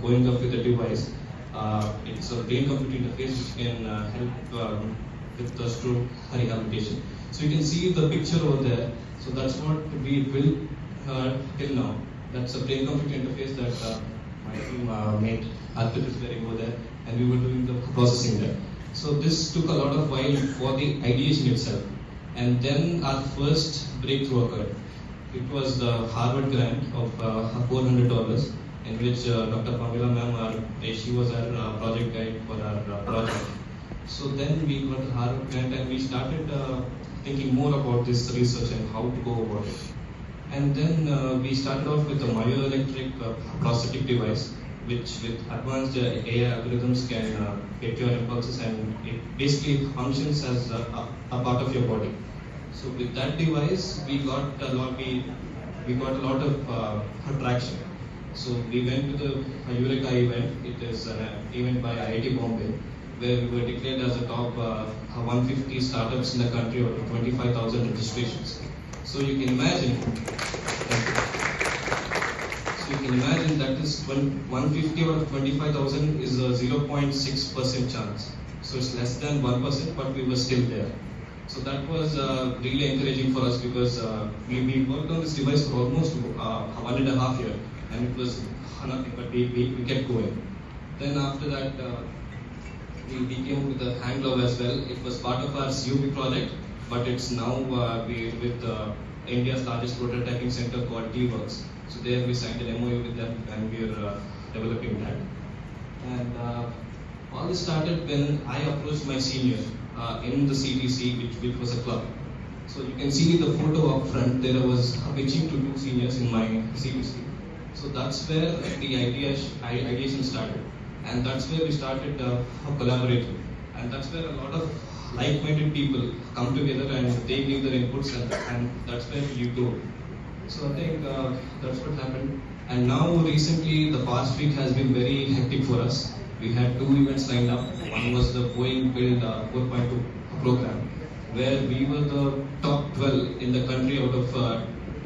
going up with a device. It's a brain computer interface which can help with the stroke rehabilitation. So you can see the picture over there. So that's what we built till now. That's a brain computer interface that my team made. Arpit is wearing over there, and we were doing the processing there. So this took a lot of while for the ideation itself. And then our first breakthrough occurred. It was the Harvard grant of $400, in which Dr. Pamela ma'am, she was our project guide for our project. So then we got the Harvard grant and we started thinking more about this research and how to go about it. And then we started off with a myoelectric prosthetic device, which with advanced AI algorithms can get your impulses, and it basically functions as a part of your body. So with that device, we got a lot of attraction. So we went to the Eureka event. It is an event by IIT Bombay, where we were declared as the top 150 startups in the country out of 25,000 registrations. So you can imagine. So you can imagine that is 150 out of 25,000 is a 0.6% chance. So it's less than 1%, but we were still there. So that was really encouraging for us, because we worked on this device for almost 1.5 years, and it was nothing, but we kept going. Then after that, we came with the hand glove as well. It was part of our CUB project, but it's now with India's largest prototyping center called T-Works. So there we signed an MOU with them, and we are developing that. And all this started when I approached my senior in the CTC, which was a club. So you can see the photo up front. There was pitching to 2 seniors in my CTC. So that's where the ideation started, and that's where we started collaborating. And that's where a lot of like-minded people come together and they give their inputs, and that's where you go. So I think that's what happened. And now recently, the past week has been very hectic for us. We had 2 events lined up. One was the Boeing Build 4.2 program, where we were the top 12 in the country out of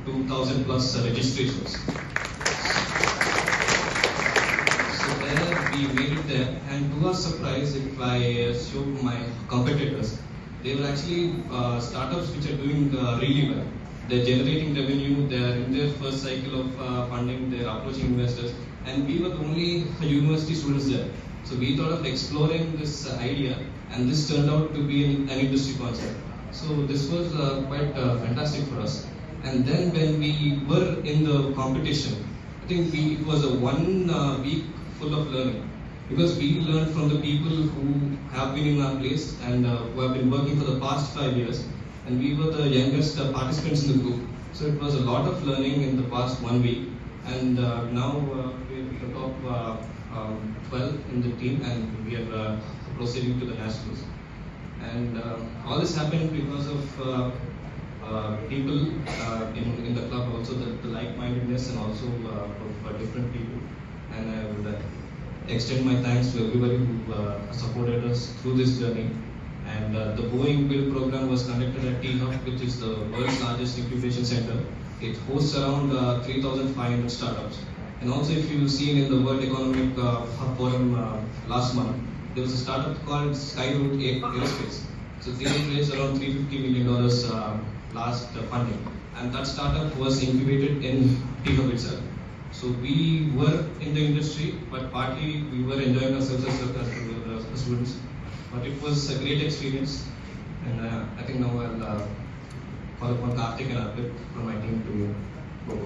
2,000 plus registrations. So there we made it there, and to our surprise, if I show my competitors, they were actually startups which are doing really well. They're generating revenue, they're in their first cycle of funding, they're approaching investors, and we were the only university students there. So we thought of exploring this idea, and this turned out to be an industry concept. So this was quite fantastic for us. And then when we were in the competition, I think it was a 1 week full of learning, because we learned from the people who have been in our place and who have been working for the past 5 years. And we were the youngest participants in the group. So it was a lot of learning in the past 1 week. And now we're the top 12 in the team, and we are proceeding to the nationals. And all this happened because of people in the club, also the like-mindedness, and also of different people. And I would extend my thanks to everybody who supported us through this journey. And the Boeing Build program was conducted at T-Hub, which is the world's largest incubation center. It hosts around 3,500 startups. And also, if you've seen in the World Economic Forum last month, there was a startup called Skyroot Aerospace. So they raised around $350 million last funding. And that startup was incubated in T-Hub itself. So we were in the industry, but partly we were enjoying ourselves as students. But it was a great experience, and I think now I'll call upon Karthik and Arpit from my team to go.